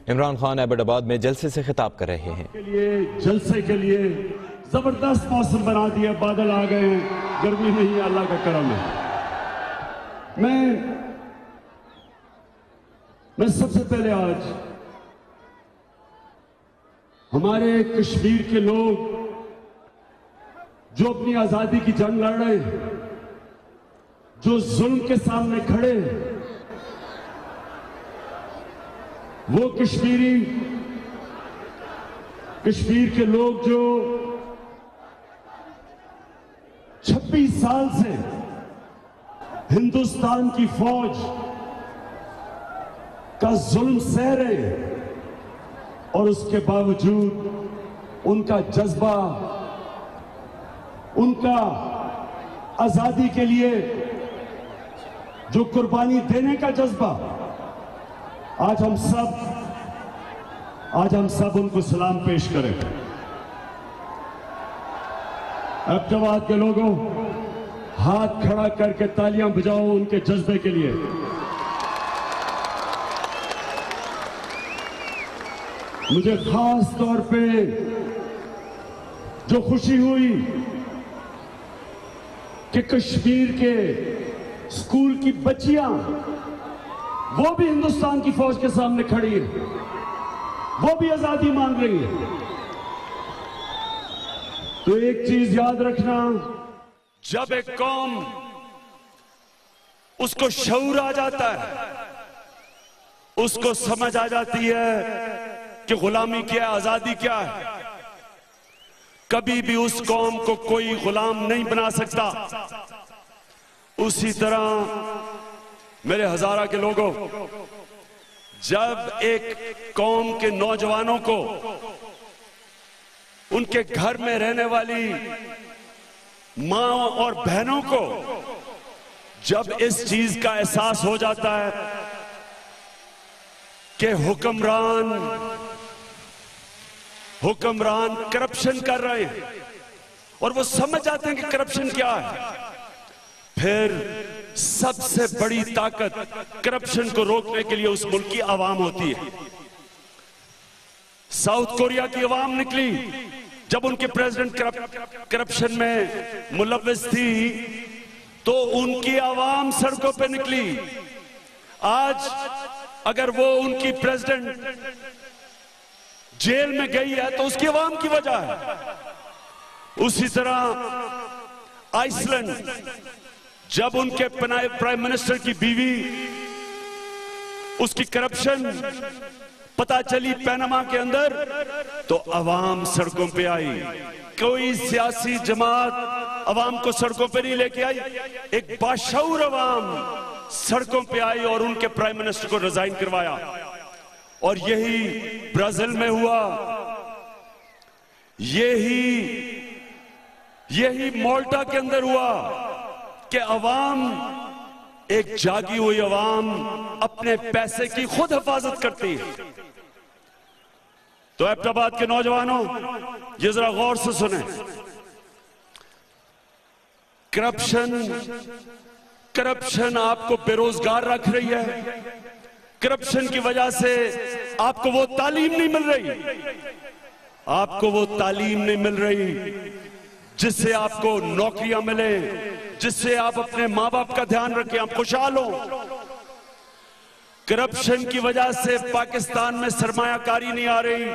इमरान खान एबटाबाद में जलसे से खिताब कर रहे हैं। जलसे के लिए जबरदस्त मौसम बना दिया, बादल आ गए हैं, गर्मी नहीं है, अल्लाह का करम है। मैं सबसे पहले आज हमारे कश्मीर के लोग जो अपनी आजादी की जंग लड़ रहे हैं, जो जुल्म के सामने खड़े हैं, वो कश्मीर के लोग जो 26 साल से हिंदुस्तान की फौज का जुल्म सह रहे हैं और उसके बावजूद उनका जज्बा, उनका आजादी के लिए जो कुर्बानी देने का जज्बा, आज हम सब उनको सलाम पेश करें। एबटाबाद के लोगों, हाथ खड़ा करके तालियां बजाओ उनके जज्बे के लिए। मुझे खास तौर पे जो खुशी हुई कि कश्मीर के स्कूल की बच्चियां वो भी हिंदुस्तान की फौज के सामने खड़ी है, वो भी आजादी मांग रही है। तो एक चीज याद रखना, जब एक कौम उसको शऊर आ जाता है, उसको समझ आ जाती है कि गुलामी क्या है, आजादी क्या है, कभी भी उस कौम को कोई गुलाम नहीं बना सकता। उसी तरह मेरे हजारा के लोगों, जब एक कौम के नौजवानों को, उनके घर में रहने वाली मां और बहनों को जब इस चीज का एहसास हो जाता है कि हुक्मरान करप्शन कर रहे हैं और वो समझ जाते हैं कि करप्शन क्या है, फिर सबसे बड़ी ताकत करप्शन को रोकने के लिए उस मुल्क की आवाम होती है। साउथ कोरिया की आवाम निकली जब उनके प्रेसिडेंट करप्शन में मुलव्वस थी, तो उनकी आवाम सड़कों पे निकली। आज अगर वो उनकी प्रेसिडेंट जेल में गई है तो उसकी आवाम की वजह है। उसी तरह आइसलैंड, जब उनके प्राइम मिनिस्टर की बीवी, उसकी करप्शन पता चली पैनामा के अंदर, तो अवाम सड़कों पे आई। कोई सियासी जमात अवाम को सड़कों पे नहीं लेके आई, एक बाशऊर अवाम सड़कों पे आई और उनके प्राइम मिनिस्टर को रिजाइन करवाया। और यही ब्राजील में हुआ, यही माल्टा के अंदर हुआ कि अवाम, एक जागी हुई अवाम अपने पैसे की खुद हिफाजत करती है। तो एबटाबाद के नौजवानों, ये जरा गौर से सुने, करप्शन आपको बेरोजगार रख रही है। करप्शन की वजह से आपको वो तालीम नहीं मिल रही, जिससे आपको नौकरियां मिले, जिससे आप अपने मां बाप का ध्यान रखें, आप खुशहाल हो। करप्शन की वजह से पाकिस्तान में सरमायाकारी नहीं आ रही।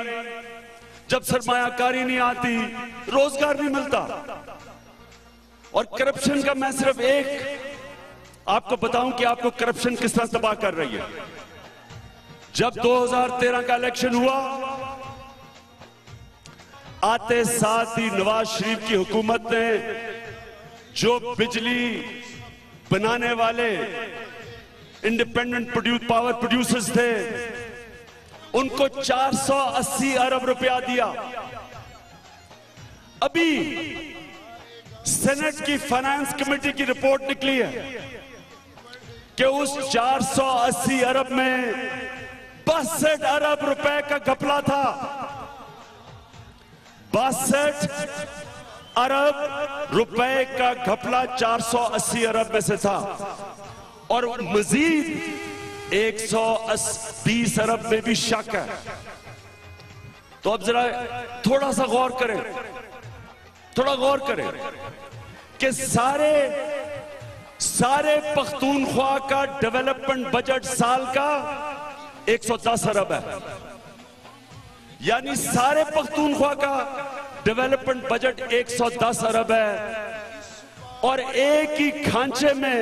जब सरमायाकारी नहीं आती, रोजगार नहीं मिलता। और करप्शन का मैं सिर्फ एक आपको बताऊं कि आपको करप्शन किस तरह तबाह कर रही है। जब 2013 का इलेक्शन हुआ, आते साथ ही नवाज शरीफ की हुकूमत ने जो बिजली बनाने वाले इंडिपेंडेंट पावर प्रोड्यूसर्स थे, उनको 480 अरब रुपया दिया। अभी सेनेट की फाइनेंस कमेटी की रिपोर्ट निकली है कि उस 480 अरब में 62 अरब रुपए का घपला था। 62 अरब रुपए का घपला 480 अरब में से था। और मजीद 120 अरब में भी शक है। तो अब जरा थोड़ा सा गौर करें, थोड़ा गौर करें कि सारे पख्तूनख्वा का डेवलपमेंट बजट साल का 110 अरब है। यानी सारे पख्तूनख्वा का डेवलपमेंट बजट 110 अरब है और एक ही खांचे में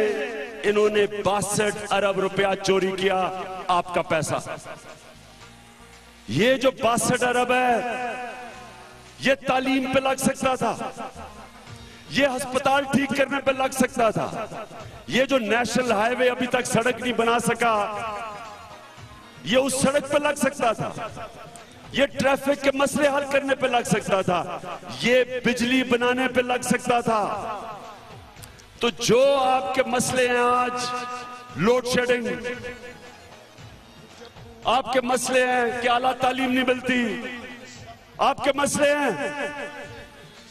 इन्होंने 62 अरब रुपया चोरी किया, आपका पैसा। ये जो 62 अरब है ये तालीम पे लग सकता था, ये अस्पताल ठीक करने पे लग सकता था, ये जो नेशनल हाईवे अभी तक सड़क नहीं बना सका ये उस सड़क पे लग सकता था, ये ट्रैफिक के मसले हल करने पे लग सकता था, ये बिजली बनाने पे लग सकता था। तो जो आपके मसले हैं आज, लोड शेडिंग, आपके मसले हैं कि आला तालीम नहीं मिलती, आपके मसले हैं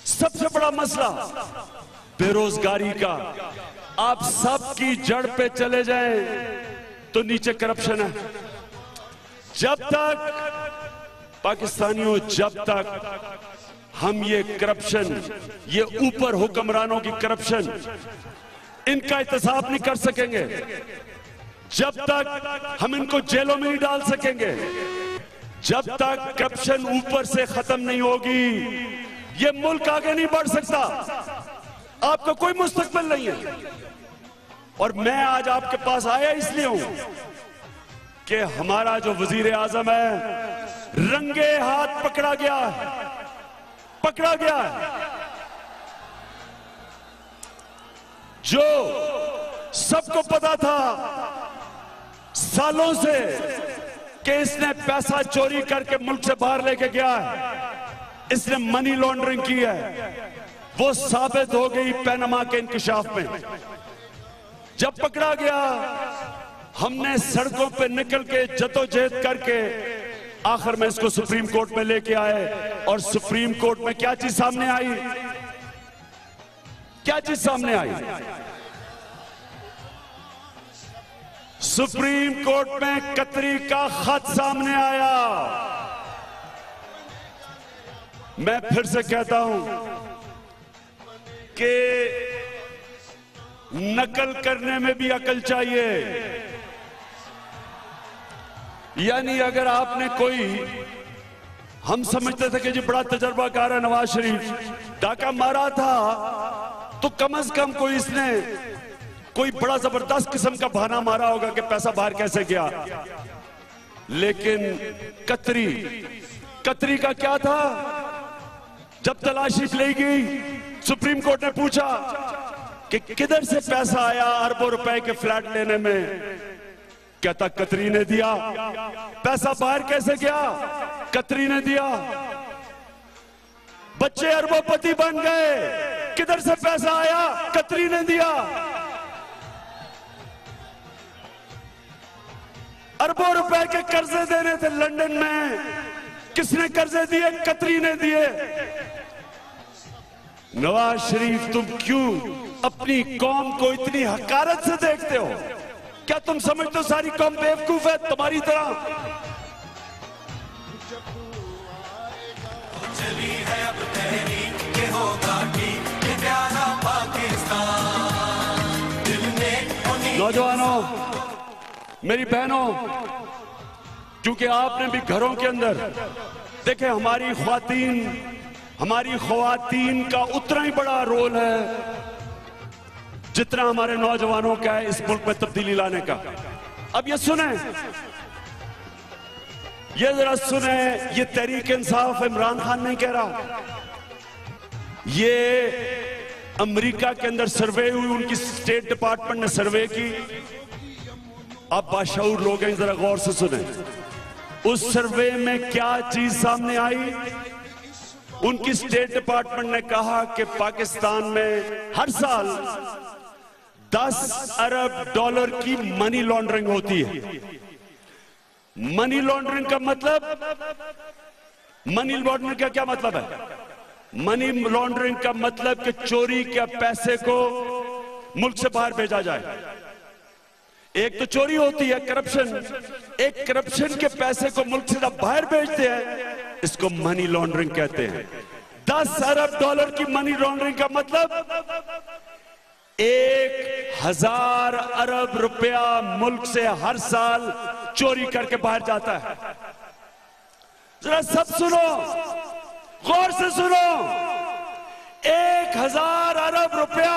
सबसे बड़ा मसला बेरोजगारी का। आप सबकी जड़ पे चले जाएं तो नीचे करप्शन है। जब तक पाकिस्तानियों, जब तक हम ये करप्शन, ये ऊपर हुक्मरानों की करप्शन, इनका एहतसाब नहीं कर सकेंगे, जब तक हम इनको जेलों में नहीं डाल सकेंगे, जब तक करप्शन ऊपर से खत्म नहीं होगी ये मुल्क आगे नहीं बढ़ सकता। आपका कोई मुस्तकबिल नहीं है। और मैं आज आपके पास आया इसलिए हूं कि हमारा जो वजीर आजम है रंगे हाथ पकड़ा गया है। जो सबको पता था सालों से कि इसने पैसा चोरी करके मुल्क से बाहर लेके गया है, इसने मनी लॉन्ड्रिंग की है, वो साबित हो गई पैनमा के इंकशाफ में। जब पकड़ा गया हमने सड़कों पे निकल के जद्दोजहद करके आखिर में इसको सुप्रीम कोर्ट में लेके आए। और सुप्रीम कोर्ट में क्या चीज सामने आई? क्या चीज सामने आई? सुप्रीम कोर्ट में कतरी का खत सामने आया। मैं फिर से कहता हूं कि नकल करने में भी अकल चाहिए। यानी अगर आपने कोई, हम समझते थे कि जी बड़ा तजर्बाकार है नवाज शरीफ, डाका मारा था तो कम से कम कोई इसने कोई बड़ा जबरदस्त किस्म का बहाना मारा होगा कि पैसा बाहर कैसे गया। लेकिन कतरी का क्या था? जब तलाशी ली गई सुप्रीम कोर्ट ने पूछा कि किधर से पैसा आया अरबों रुपए के फ्लैट लेने में, कहता कतरी ने दिया। पैसा बाहर कैसे गया? कतरी ने दिया। बच्चे अरबोपति बन गए, किधर से पैसा आया? कतरी ने दिया। अरबों रुपए के कर्जे देने थे लंदन में, किसने कर्जे दिए? कतरी ने दिए। नवाज शरीफ, तुम क्यों अपनी कौम को इतनी हकारत से देखते हो? क्या तुम समझते हो सारी कौम बेवकूफ है तुम्हारी तरह? चली है अब तहरीक के होगा ठीक, ये प्यारा पाकिस्तान दिल में। नौजवानों, मेरी बहनों, क्योंकि आपने भी घरों के अंदर देखे, हमारी ख्वातीन का उतना ही बड़ा रोल है जितना हमारे नौजवानों का है इस मुल्क में तब्दीली लाने का। अब ये सुने, ये जरा सुने, ये तहरीक इंसाफ इमरान खान नहीं कह रहा, ये अमेरिका के अंदर सर्वे हुई, उनकी स्टेट डिपार्टमेंट ने सर्वे की। अब बाशऊर लोग हैं, जरा गौर से सुने। उस सर्वे में क्या चीज सामने आई? उनकी स्टेट डिपार्टमेंट ने कहा कि पाकिस्तान में हर साल 10 अरब डॉलर की मनी लॉन्ड्रिंग होती है। मनी लॉन्ड्रिंग का मतलब, मनी लॉन्ड्रिंग का क्या मतलब है? मनी लॉन्ड्रिंग का मतलब कि चोरी के पैसे को मुल्क से बाहर भेजा जाए। एक तो चोरी होती है, करप्शन। एक करप्शन के पैसे को मुल्क से जब बाहर भेजते हैं, इसको मनी लॉन्ड्रिंग कहते हैं। 10 अरब डॉलर की मनी लॉन्ड्रिंग का मतलब 1000 अरब रुपया मुल्क से हर साल चोरी करके बाहर जाता है। जरा सब सुनो, गौर से सुनो। 1000 अरब रुपया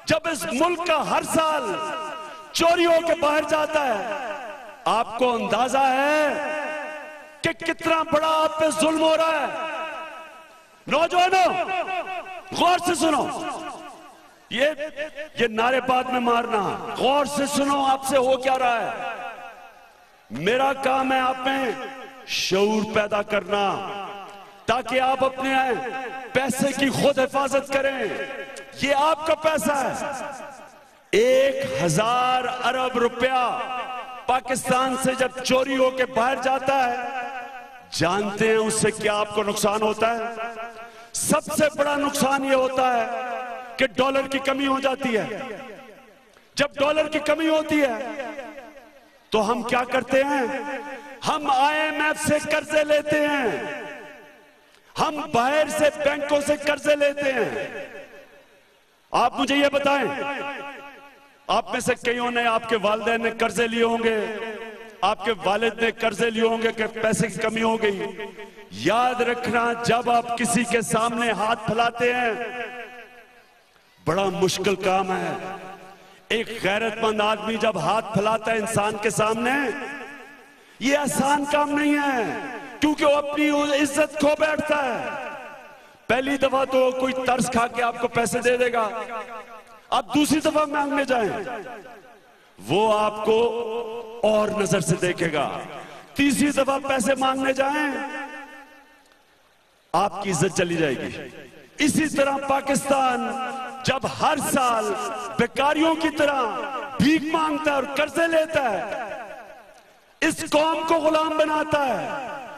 जब इस मुल्क का हर साल चोरी होकर बाहर जाता है, आपको अंदाजा है कि कितना बड़ा आप पे जुल्म हो रहा है। नौजवानों, गौर से सुनो। ये नारे बाद में मारना, गौर से सुनो आपसे हो क्या रहा है। मेरा काम है आप में शऊर पैदा करना, ताकि आप अपने पैसे की खुद हिफाजत करें। ये आपका पैसा है। 1000 अरब रुपया पाकिस्तान से जब चोरी होके बाहर जाता है, जानते हैं उससे क्या आपको नुकसान होता है? सबसे बड़ा नुकसान ये होता है कि डॉलर की कमी हो जाती है। जब डॉलर की कमी होती है तो हम क्या करते हैं? हम IMF से कर्जे लेते हैं, हम बाहर से बैंकों से कर्जे लेते हैं। आप मुझे ये बताएं, आप में से कईयों ने, आपके वालिदैन ने कर्जे लिए होंगे, आपके वालिद ने कर्जे लिए होंगे कि पैसे की कमी हो गई। याद रखना, जब आप किसी के सामने हाथ फैलाते हैं, बड़ा मुश्किल काम है। एक गैरतमंद आदमी जब हाथ फैलाता है इंसान के सामने, ये आसान काम नहीं है, क्योंकि वो अपनी इज्जत खो बैठता है। पहली दफा तो कोई तरस खा के आपको पैसे दे देगा, आप दूसरी दफा मांगने जाएं, वो आपको और नजर से देखेगा। तीसरी दफा पैसे मांगने जाएं, आपकी इज्जत चली जाएगी। इसी तरह पाकिस्तान जब हर साल बेकारियों की तरह भीख मांगता है और कर्जे लेता है, इस कौम को गुलाम बनाता है,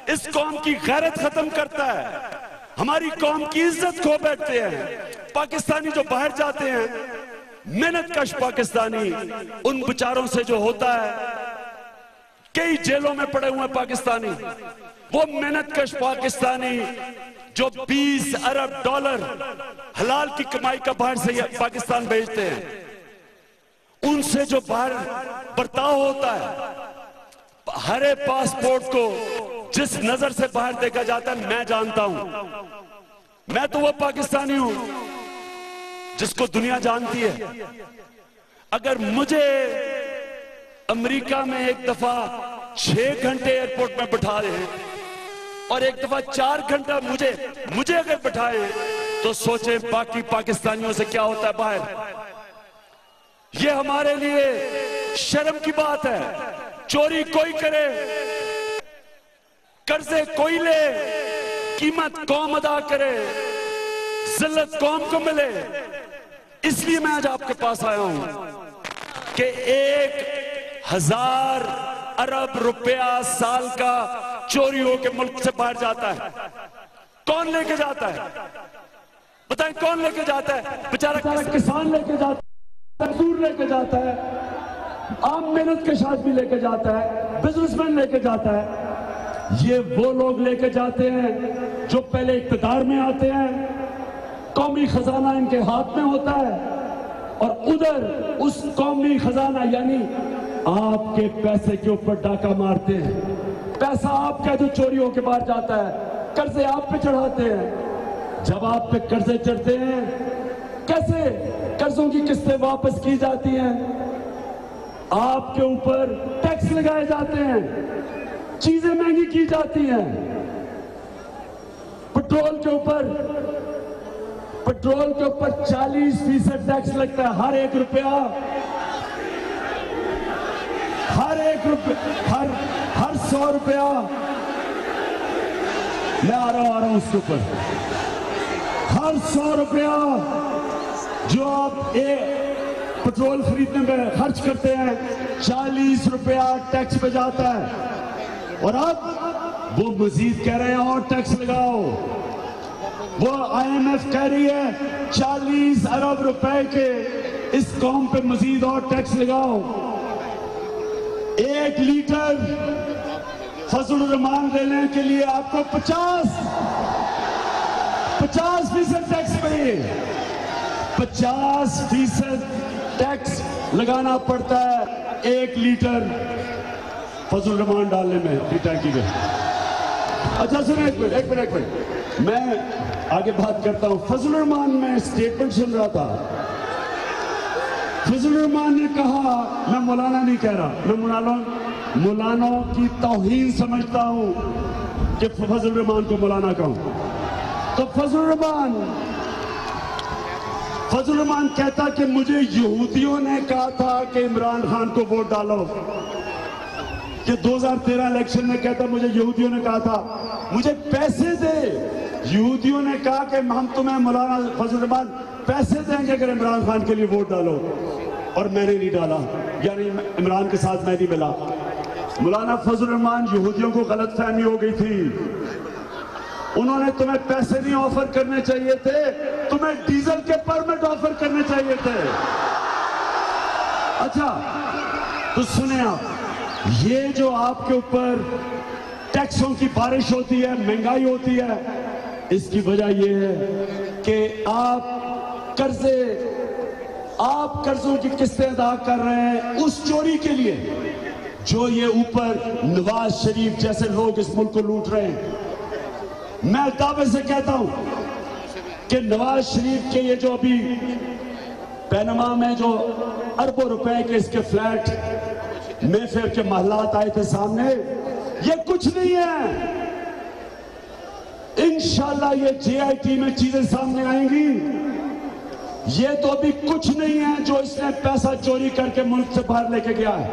इस कौम की गैरत खत्म करता है, हमारी कौम की इज्जत खो बैठते हैं। पाकिस्तानी जो बाहर जाते हैं, मेहनतकश पाकिस्तानी, उन बेचारों से जो होता है, कई जेलों में पड़े हुए पाकिस्तानी, वो मेहनतकश पाकिस्तानी जो 20 अरब डॉलर हलाल की कमाई का बाहर से पाकिस्तान भेजते हैं, उनसे जो बाहर बर्ताव होता है, हरे पासपोर्ट को जिस नजर से बाहर देखा जाता है, मैं जानता हूं। मैं तो वो पाकिस्तानी हूं जिसको दुनिया जानती है। अगर मुझे अमेरिका में एक दफा 6 घंटे एयरपोर्ट में बिठा दें और एक दफा 4 घंटा मुझे अगर बिठाए, तो सोचे बाकी पाकिस्तानियों से क्या होता है बाहर। ये हमारे लिए शर्म की बात है। चोरी कोई करे, कर्जे कोई ले, कीमत कौम अदा करे, जिल्लत कौम को मिले। इसलिए मैं आज आपके पास आया हूं कि 1000 अरब रुपया साल का चोरी होकर मुल्क से बाहर जाता है। कौन लेके जाता है? बताएं, कौन लेके जाता है? बेचारा किसान लेके जाता है, मजदूर लेके जाता है, आम मेहनत के आदमी लेके जाता है, बिजनेसमैन लेके जाता है। ये वो लोग लेके जाते हैं जो पहले इक्तिदार में आते हैं, कौमी खजाना इनके हाथ में होता है, और उधर उस कौमी खजाना यानी आपके पैसे के ऊपर डाका मारते हैं। पैसा आपका जो चोरी होकर बाहर जाता है, कर्जे आप पे चढ़ाते हैं। जब आप पे कर्जे चढ़ते हैं, कैसे कर्जों की किस्तें वापस की जाती हैं? आपके ऊपर टैक्स लगाए जाते हैं, चीजें महंगी की जाती हैं। पेट्रोल के ऊपर 40% टैक्स लगता है। हर 1 रुपया, हर 100 रुपया, मैं आ रहा हूं उसके ऊपर, हर 100 रुपया जो आप पेट्रोल खरीदने में खर्च करते हैं, 40 रुपया टैक्स पे जाता है। और अब वो मजीद कह रहे हैं और टैक्स लगाओ। वो IMF कह रही है 40 अरब रुपए के इस कौम पे मजीद और टैक्स लगाओ। 1 लीटर फजलुर रहमान देने के लिए आपको 50% टैक्स पे 50% टैक्स लगाना पड़ता है 1 लीटर फजलुर रहमान डालने में टैंकी में। अच्छा सुनो, एक मिनट मैं आगे बात करता हूं। फजलुर रहमान में स्टेटमेंट सुन रहा था। फजलुर रहमान ने कहा, मैं मौलाना नहीं कह रहा, मैं मौलाना की तौहीन समझता हूं कि फजलुर रहमान को मौलाना कहूं। तो फजलुर रहमान कहता कि मुझे यहूदियों ने कहा था कि इमरान खान को वोट डालो, कि 2013 इलेक्शन में कहता मुझे यहूदियों ने कहा था मुझे पैसे दे। यहूदियों ने कहा कि हम तुम्हें मौलाना फजलुर रहमान पैसे देंगे अगर इमरान खान के लिए वोट डालो, और मैंने नहीं डाला, यानी इमरान के साथ मैं नहीं मिला। मौलाना फजलुर रहमान, यहूदियों को गलतफहमी हो गई थी, उन्होंने तुम्हें पैसे नहीं ऑफर करने चाहिए थे, तुम्हें डीजल के परमिट ऑफर करने चाहिए थे। अच्छा तो सुने आप, ये जो आपके ऊपर टैक्सों की बारिश होती है, महंगाई होती है, इसकी वजह यह है कि आप कर्जों की किस्तें अदा कर रहे हैं उस चोरी के लिए जो ये ऊपर नवाज शरीफ जैसे लोग इस मुल्क को लूट रहे हैं। मैं दावे से कहता हूं कि नवाज शरीफ के ये जो अभी पैनमा में जो अरबों रुपए के इसके फ्लैट मेफेयर के महलात आए थे सामने, ये कुछ नहीं है। इंशाल्लाह ये JIT में चीजें सामने आएंगी। ये तो अभी कुछ नहीं है जो इसने पैसा चोरी करके मुल्क से बाहर लेके गया है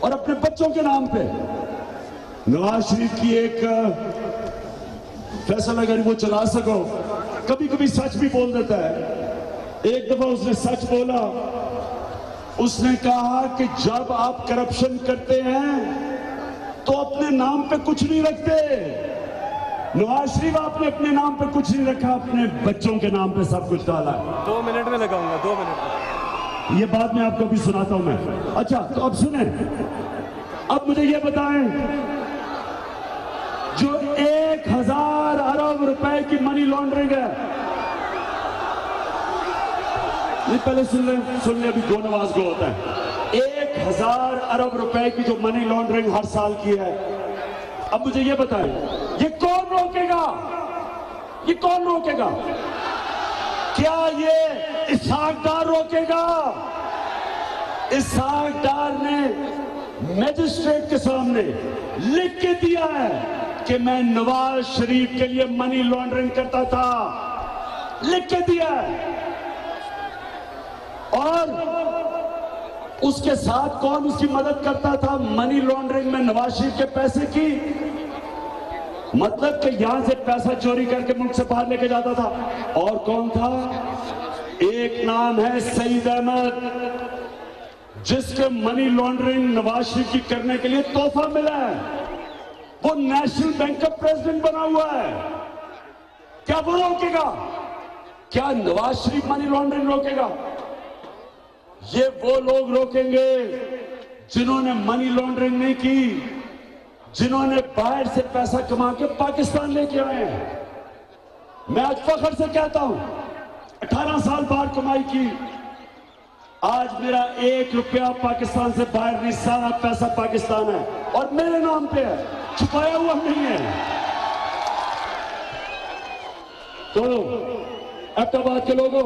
और अपने बच्चों के नाम पे। नवाज शरीफ की एक फैसला अगर वो चला सको, कभी कभी सच भी बोल देता है। एक दफा उसने सच बोला, उसने कहा कि जब आप करप्शन करते हैं तो अपने नाम पे कुछ नहीं रखते। नवाज शरीफ आपने अपने नाम पे कुछ नहीं रखा, अपने बच्चों के नाम पे सब कुछ डाला है। 2 मिनट में लगाऊंगा, 2 मिनट में। ये बात मैं आपको भी सुनाता हूं मैं। अच्छा तो अब सुने, अब मुझे ये बताएं, जो 1000 अरब रुपए की मनी लॉन्ड्रिंग है, ये पहले सुन ले अभी गो नवाज को होता है। 1000 अरब रुपए की जो मनी लॉन्ड्रिंग हर साल की है, अब मुझे ये बताएं, ये कौन रोकेगा? ये कौन रोकेगा? क्या ये इसहाक डार रोकेगा? इसहाक डार ने मैजिस्ट्रेट के सामने लिख के दिया है कि मैं नवाज शरीफ के लिए मनी लॉन्ड्रिंग करता था, लिख के दिया है। और उसके साथ कौन उसकी मदद करता था मनी लॉन्ड्रिंग में? नवाज शरीफ के पैसे की, मतलब कि यहां से पैसा चोरी करके मुल्क से बाहर लेके जाता था। और कौन था? एक नाम है सईद अहमद, जिसके मनी लॉन्ड्रिंग नवाज शरीफ की करने के लिए तोहफा मिला है। वो नेशनल बैंक का प्रेसिडेंट बना हुआ है। क्या वो रोकेगा? क्या नवाज शरीफ मनी लॉन्ड्रिंग रोकेगा? ये वो लोग रोकेंगे जिन्होंने मनी लॉन्ड्रिंग नहीं की, जिन्होंने बाहर से पैसा कमा के पाकिस्तान लेके आए हैं। मैं आज फख्र से कहता हूं, 18 साल बाहर कमाई की, आज मेरा 1 रुपया पाकिस्तान से बाहर नहीं, सारा पैसा पाकिस्तान है और मेरे नाम पे है, छुपाया हुआ नहीं है। तो अहमदाबाद के लोगों,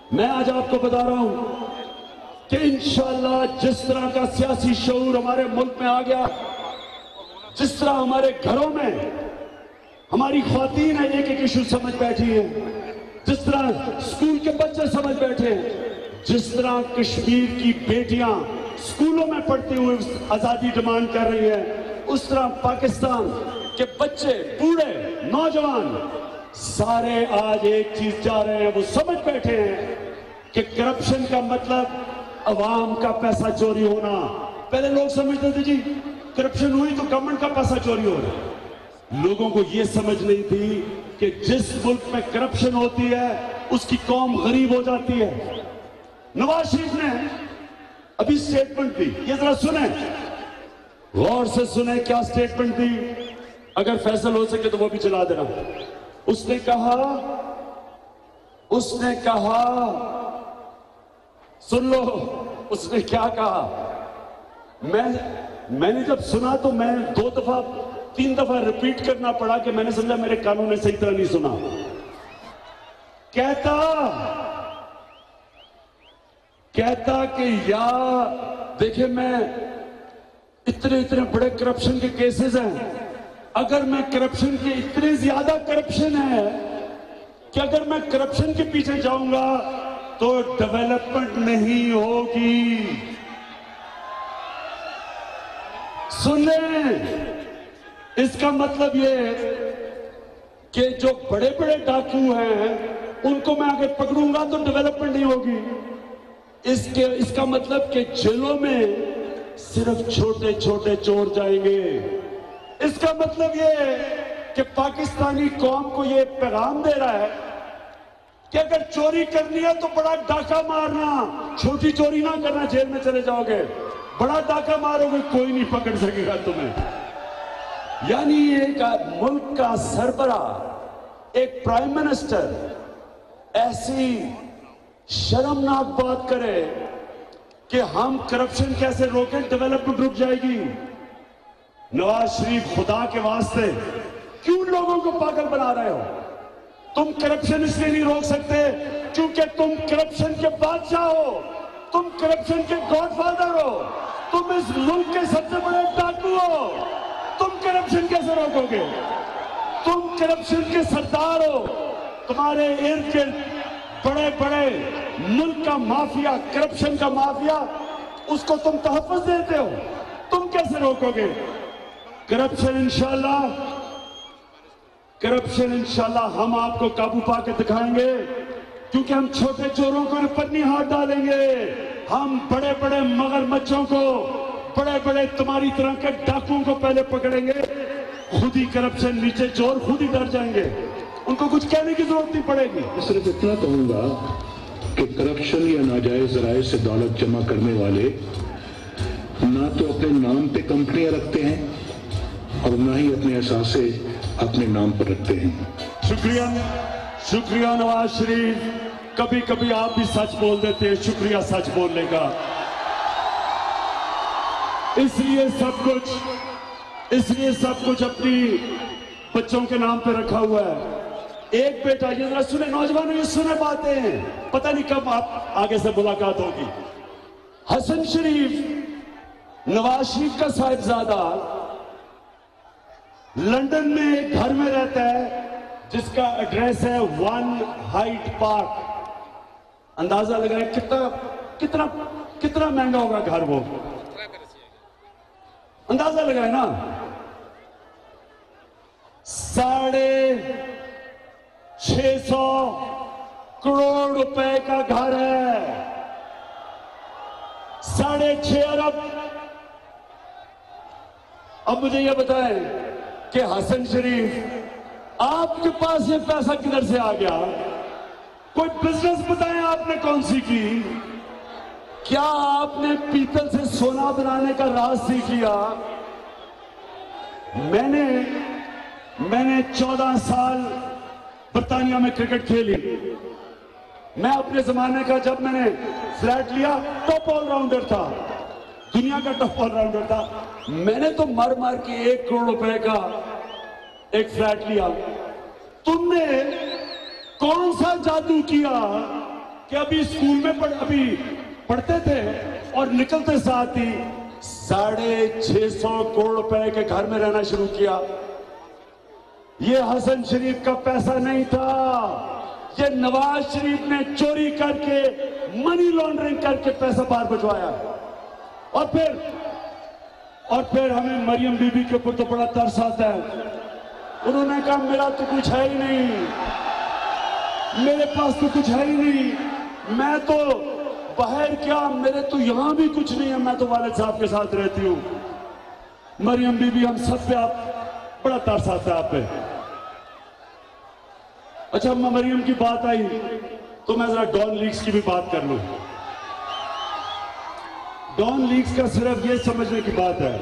मैं आज आपको बता रहा हूं कि इंशाअल्लाह जिस तरह का सियासी शऊर हमारे मुल्क में आ गया, जिस तरह हमारे घरों में हमारी ख्वातीन है एक एक इशू समझ बैठी है, जिस तरह स्कूल के बच्चे समझ बैठे हैं, जिस तरह कश्मीर की बेटियां स्कूलों में पढ़ते हुए आजादी डिमांड कर रही है, उस तरह पाकिस्तान के बच्चे, बूढ़े, नौजवान सारे आज एक चीज चाह रहे हैं, वो समझ बैठे हैं कि करप्शन का मतलब अवाम का पैसा चोरी होना। पहले लोग समझते थे जी करप्शन हुई तो गवर्नमेंट का पैसा चोरी हो रहा है। लोगों को यह समझ नहीं थी कि जिस मुल्क में करप्शन होती है उसकी कौम गरीब हो जाती है। नवाज शरीफ ने अभी स्टेटमेंट दी, ये जरा सुने, गौर से सुने क्या स्टेटमेंट दी, अगर फैसल हो सके तो वो भी चला देना। उसने कहा सुन लो, उसने क्या कहा, मैंने जब सुना तो मैं 2-3 दफा रिपीट करना पड़ा कि मैंने समझा मेरे कानों ने सही तरह नहीं सुना। कहता कि यार देखिए, मैं इतने बड़े करप्शन के केसेस हैं, अगर मैं करप्शन के इतने ज्यादा करप्शन है कि अगर मैं करप्शन के पीछे जाऊंगा तो डेवलपमेंट नहीं होगी। सुन लें, इसका मतलब ये कि जो बड़े बड़े डाकू हैं उनको मैं आगे पकड़ूंगा तो डेवलपमेंट नहीं होगी। इसका मतलब कि जेलों में सिर्फ छोटे छोटे चोर जाएंगे। इसका मतलब ये कि पाकिस्तानी कौम को ये पैगाम दे रहा है कि अगर चोरी करनी है तो बड़ा डाका मारना, छोटी चोरी ना करना, जेल में चले जाओगे। बड़ा डाका मारोगे कोई नहीं पकड़ सकेगा तुम्हें। यानी एक मुल्क का सरबरा, एक प्राइम मिनिस्टर ऐसी शर्मनाक बात करे कि हम करप्शन कैसे रोकें, डेवलपमेंट रुक जाएगी। नवाज शरीफ, खुदा के वास्ते क्यों लोगों को पागल बना रहे हो? तुम करप्शन इसलिए नहीं रोक सकते क्योंकि तुम करप्शन के बादशाह हो, तुम करप्शन के गॉडफादर हो, तुम इस मुल्क के सबसे बड़े डाकू हो। तुम करप्शन कैसे रोकोगे? तुम करप्शन के सरदार हो। तुम्हारे इर्द गिर्द बड़े बड़े मुल्क का माफिया, करप्शन का माफिया, उसको तुम तहफ़्फ़ुज़ देते हो। तुम कैसे रोकोगे करप्शन? इंशाल्लाह हम आपको काबू पाके दिखाएंगे, क्योंकि हम छोटे चोरों को ऊपर नहीं हाथ डालेंगे। हम बड़े बड़े मगरमच्छों को, बड़े बड़े तुम्हारी तरह के डाकुओं को पहले पकड़ेंगे। खुद ही करप्शन नीचे चोर खुद ही डर जाएंगे, उनको कुछ कहने की जरूरत नहीं पड़ेगी। सिर्फ इतना कहूंगा कि करप्शन या नाजायज जराए से दौलत जमा करने वाले ना तो अपने नाम पे कंपनियां रखते हैं और ना ही अपने एहसासे अपने नाम पर रखते हैं। शुक्रिया नवाज शरीफ, कभी कभी आप भी सच बोल देते हैं, शुक्रिया सच बोलने का। इसलिए सब कुछ अपनी बच्चों के नाम पे रखा हुआ है। एक बेटा, ये जरा सुने नौजवानों, ये सुने बातें, पता नहीं कब आप आगे से मुलाकात होगी। हसन शरीफ, नवाज शरीफ का साहिबजादा, लंदन में एक घर में रहता है जिसका एड्रेस है 1 हाइट पार्क। अंदाजा लगाए कितना महंगा होगा घर वो, अंदाजा लगाए ना। 650 करोड़ रुपए का घर है, 6.5 अरब। अब मुझे यह बताएं कि हसन शरीफ, आपके पास ये पैसा किधर से आ गया? कोई बिजनेस बताएं आपने कौन सी की? क्या आपने पीतल से सोना बनाने का राज सीख लिया? मैंने 14 साल बर्तानिया में क्रिकेट खेली। मैं अपने जमाने का, जब मैंने फ्लैट लिया, टॉप ऑलराउंडर था, दुनिया का टॉप ऑलराउंडर था। मैंने तो मार के 1 करोड़ रुपए का एक फ्लैट लिया। तुमने कौन सा जादू किया कि अभी स्कूल में पढ़ते थे और निकलते साथ ही 650 करोड़ रुपए के घर में रहना शुरू किया? ये हसन शरीफ का पैसा नहीं था, ये नवाज शरीफ ने चोरी करके, मनी लॉन्ड्रिंग करके पैसा बाहर भिजवाया। और फिर हमें मरियम बीबी के ऊपर तो बड़ा तरस आता है। उन्होंने कहा मेरा तो कुछ है ही नहीं, मेरे पास तो कुछ है ही नहीं, मैं तो बाहर क्या, मेरे तो यहां भी कुछ नहीं है, मैं तो वालिद साहब के साथ रहती हूं। मरियम बीबी, हम सब पे आप बड़ा तरस आता है आप पे। अच्छा, मरियम की बात आई तो मैं जरा डॉन लीक्स की भी बात कर लूं। डॉन लीग्स का सिर्फ ये समझने की बात है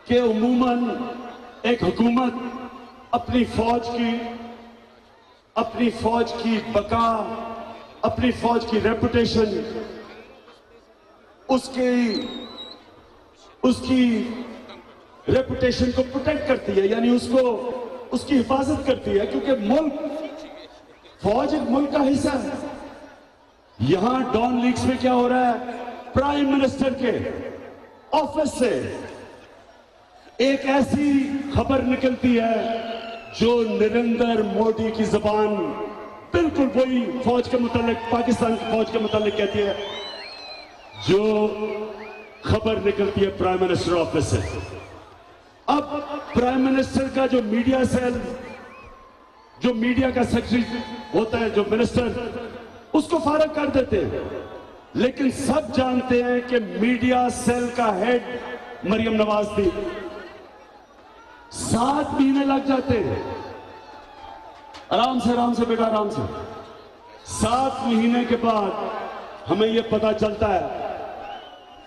कि उमूमन एक हुकूमत अपनी फौज की बका, अपनी फौज की रेपुटेशन, उसकी रेपुटेशन को प्रोटेक्ट करती है, यानी उसकी हिफाजत करती है, क्योंकि फौज एक मुल्क का हिस्सा है। यहां डॉन लीग्स में क्या हो रहा है, प्राइम मिनिस्टर के ऑफिस से एक ऐसी खबर निकलती है जो नरेंद्र मोदी की जुबान बिल्कुल वही फौज के मुतालिक, पाकिस्तान की फौज के मुतालिक कहती है जो खबर निकलती है प्राइम मिनिस्टर ऑफिस से। अब प्राइम मिनिस्टर का जो मीडिया सेल, जो मीडिया का सेक्रेटरी होता है, जो मिनिस्टर, उसको फारग कर देते हैं, लेकिन सब जानते हैं कि मीडिया सेल का हेड मरियम नवाज थी। 7 महीने लग जाते हैं, आराम से बेटा, आराम से। 7 महीने के बाद हमें यह पता चलता है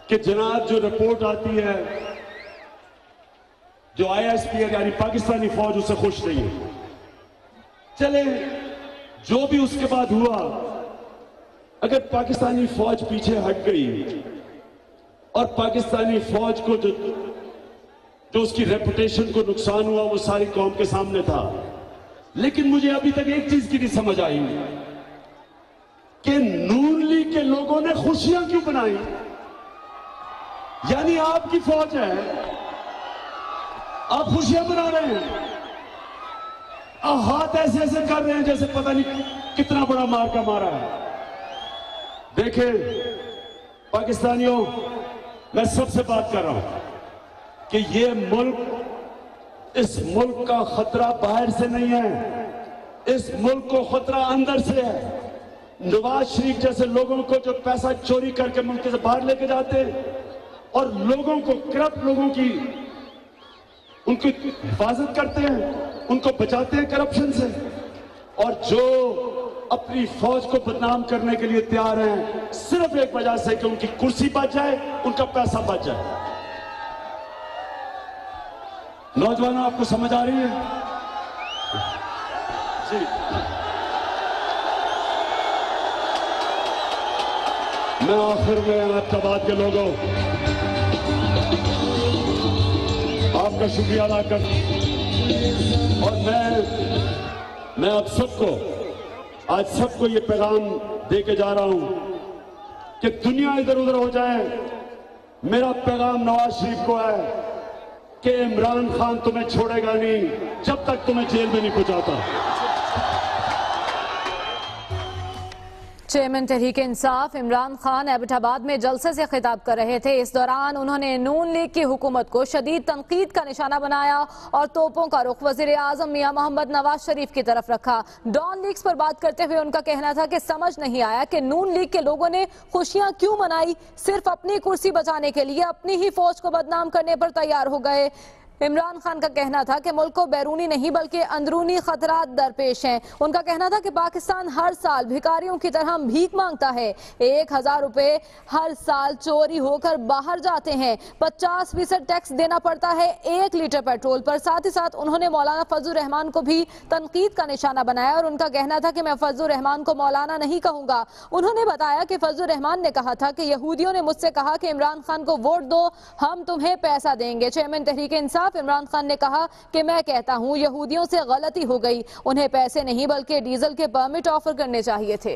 कि जनाब जो रिपोर्ट आती है, जो ISP यानी पाकिस्तानी फौज उससे खुश नहीं है। चले जो भी उसके बाद हुआ, अगर पाकिस्तानी फौज पीछे हट गई और पाकिस्तानी फौज को जो उसकी रेपुटेशन को नुकसान हुआ वो सारी कौम के सामने था। लेकिन मुझे अभी तक एक चीज की नहीं समझ आई कि नून लीग के लोगों ने खुशियां क्यों बनाई। यानी आपकी फौज है, आप खुशियां मना रहे हैं, आप हाथ ऐसे ऐसे कर रहे हैं जैसे पता नहीं कितना बड़ा मार का मारा है। देखें पाकिस्तानियों, मैं सबसे बात कर रहा हूं कि ये मुल्क, इस मुल्क का खतरा बाहर से नहीं है, इस मुल्क को खतरा अंदर से है। नवाज शरीफ जैसे लोगों को जो पैसा चोरी करके मुल्क से बाहर लेके जाते हैं और लोगों को, करप्ट लोगों की, उनकी हिफाजत करते हैं, उनको बचाते हैं करप्शन से, और जो अपनी फौज को बदनाम करने के लिए तैयार हैं सिर्फ एक वजह से कि उनकी कुर्सी बच जाए, उनका पैसा बच जाए। नौजवानों, आपको समझ आ रही है जी? मैं आखिर में एबटाबाद के लोगों आपका शुक्रिया अदा कर, और मैं आप सबको, आज सबको ये पैगाम दे के जा रहा हूं कि दुनिया इधर उधर हो जाए, मेरा पैगाम नवाज शरीफ को है कि इमरान खान तुम्हें छोड़ेगा नहीं जब तक तुम्हें जेल में नहीं पहुंचाता। चेयरमैन तहरीक इंसाफ इमरान खान एबटाबाद में जलसे से खिताब कर रहे थे। इस दौरान उन्होंने नून लीग की हुकूमत को शदीद तनकीद का निशाना बनाया और तोपों का रुख वजीर आजम मियां मोहम्मद नवाज शरीफ की तरफ रखा। डॉन लीग्स पर बात करते हुए उनका कहना था कि समझ नहीं आया कि नून लीग के लोगों ने खुशियां क्यों मनाई, सिर्फ अपनी कुर्सी बचाने के लिए अपनी ही फौज को बदनाम करने पर तैयार हो गए। इमरान खान का कहना था कि मुल्क को बैरूनी नहीं बल्कि अंदरूनी खतरात दरपेश हैं। उनका कहना था कि पाकिस्तान हर साल भिखारियों की तरह भीख मांगता है। 1000 रुपए हर साल चोरी होकर बाहर जाते हैं। 50% टैक्स देना पड़ता है 1 लीटर पेट्रोल पर। साथ ही साथ उन्होंने मौलाना फजलुर रहमान को भी तनकीद का निशाना बनाया और उनका कहना था कि मैं फजलुर रहमान को मौलाना नहीं कहूंगा। उन्होंने बताया कि फजलुर रहमान ने कहा था कि यहूदियों ने मुझसे कहा कि इमरान खान को वोट दो, हम तुम्हें पैसा देंगे। चेयरमैन तहरीक इंसाफ इमरान खान ने कहा कि मैं कहता हूं यहूदियों से गलती हो गई, उन्हें पैसे नहीं बल्कि डीजल के परमिट ऑफर करने चाहिए थे।